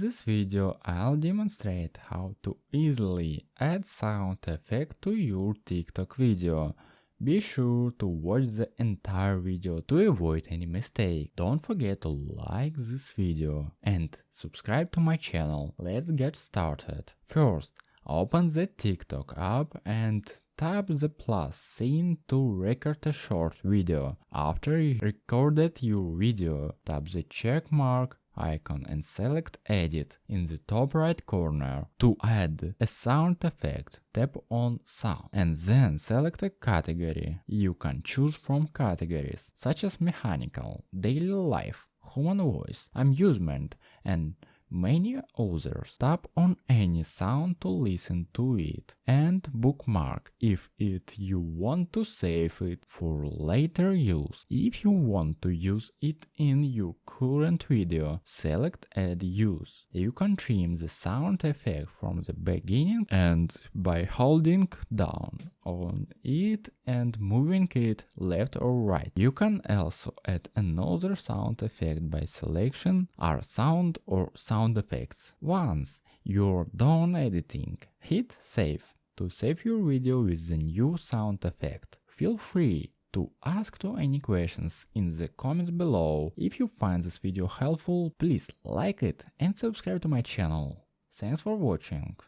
this video I'll demonstrate how to easily add sound effect to your TikTok video. Be sure to watch the entire video to avoid any mistake. Don't forget to like this video and subscribe to my channel. Let's get started. First, open the TikTok app and tap the plus sign to record a short video. After you recorded your video, tap the check mark icon and select Edit in the top right corner. To add a sound effect, tap on Sound and then select a category. You can choose from categories such as mechanical, daily life, human voice, amusement, and many others. Tap on any sound to listen to it and bookmark if you want to save it for later use. If you want to use it in your current video, select Add Use. You can trim the sound effect from the beginning and by holding down on it and moving it left or right. You can also add another sound effect by selection R sound or sound effects. Once you're done editing, hit save to save your video with the new sound effect. Feel free to ask to any questions in the comments below. If you find this video helpful, please like it and subscribe to my channel. Thanks for watching.